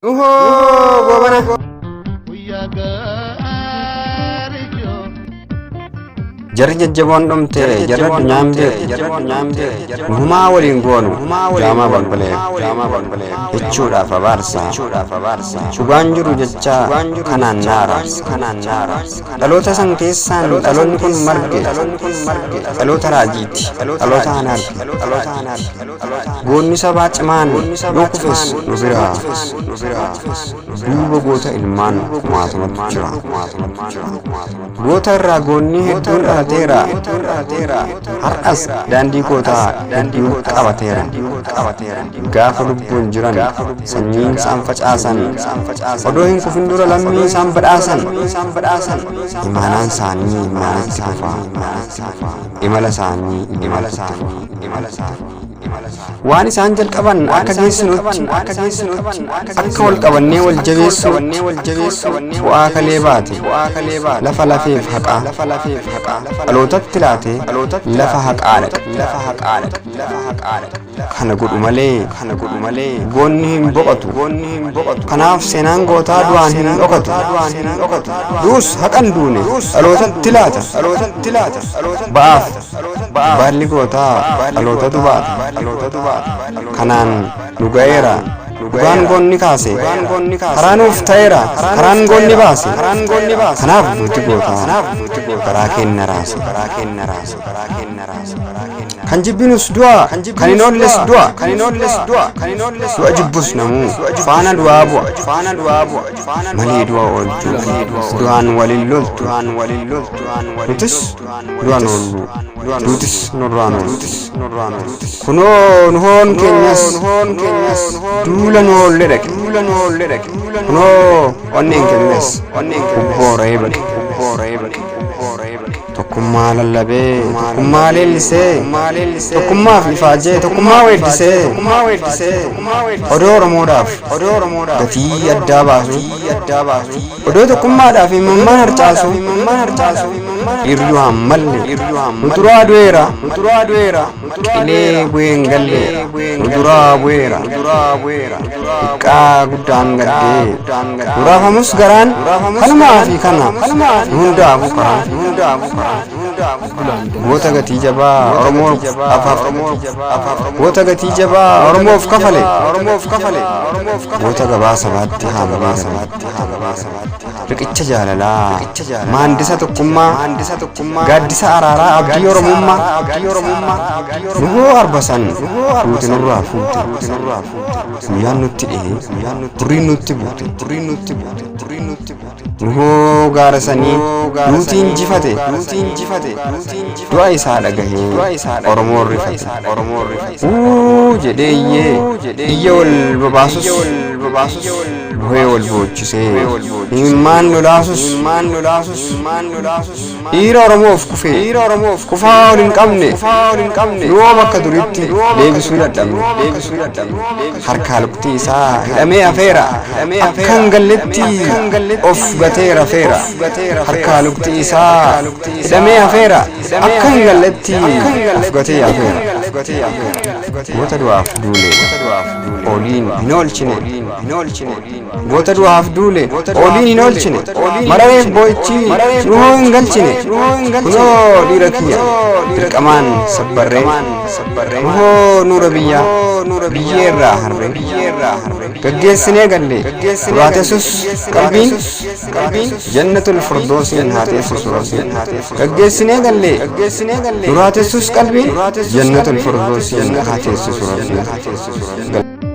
Gobana. Jarri jajjaboon dhumte jarra addunyaan beekte nuhumaa waliin goonu jaamaa balbalee jechuudhaaf abaarsa dhugaan jiru jecha kanaan naaraarsa dhaloota san keessaan dhaloonni kun marge dhaloota raajiiti dhaloota hanaarge goonni sabaa cimaan yoo kufes nu biraa duuba goota ilmaan kumaatumatu jira goota irraa goonni hedduun dhalatera har'as daandii gootaa hedduu qabateera gaafa lubbuun jiran sanyiin isaan facaasan odoo hin kufin dura lammii isaan badhaasan imaanaan isaanii imaanatti fufaa imala isaanii waan isaan jalqaban akka geessinutti akka wal qabannee wal jabeessu bu'aa kalee baate lafa lafeef haqaa dhalootatti laate lafa haqaa dhaqa kana godhu malee goonni hin boqotu kanaaf seenaan gootaa du'aan hin dhokatu duus haqan duune dhalootatti laata ba'aaf baalli gootaa dhalootatu baata kanaan nu ga'eera dhugaan goonni kaase karaa nuuf ta'eera karaan goonni baase kanaaf nuti gootaa karaa kenna raase kan jibbinus du'a kan hin oolles du'a jibbus namuu faana du'aa bu'a malee du'a oolchu du'aan waliin loltu nutis du'aan oollu duutis nurraan ooltu kunoo nuhoon keenyas duula nu oollee dhaqe kunoo onneen keenyas ubbooree baqe tokkummaa lallabee tokkummaa leellisee tokkummaaf ifaajee tokkummaa weeddisee odoo oromoodhaaf gatii addaa baasu odoo tokkummaadhaaf himammaan harcaasu hiriyuu hammalle muturaa du'eera qilee bu'een galle muturaa bu'eera xiqqaa guddaan gaddee duraafamus garaan kanumaa fi kana hundaafuu karaan goota gatii jabaa oromoof goota gatii jabaa oromoof kafale goota gabaa sabaatti riqicha jaalalaa maandisa tokkummaa gaaddisa araaraa abdii oromummaa nuhoo arbasan fuute nurraa fuute guyyaan nutti dhihe duriin nutti buute nuhoo gaarasanii nuti injifate du'a isaa dhagahee oromoon rifate jedhee iyya wal babaasus buhee wal boochisee himmaan lolaasus dhiira oromoof kufaa ol hin qabne yoo bakka duritti deebisuu dadhabne harkaa lukti isaa hidhamee hafeera akkan galletti of gatee rafeera harkaa lukti isaa hidhamee hafeera akkan galletti of gatee hafeera goota du'aaf duule oliin hin oolchine goota du'aaf duule oliin hin oolchine marareef boo'ichi nuhoo hin galchine kunoo dhiira kiyya dirqamaan sabbarree nuhoo nuura biyyeerraa harree gaggeessinee galle duraatessus qalbiin jannatul firdoosiin haa teessisu rabbiin gaggeessinee galle duraatessus qalbiin jannatul firdoosiin haa teessisu rabbiin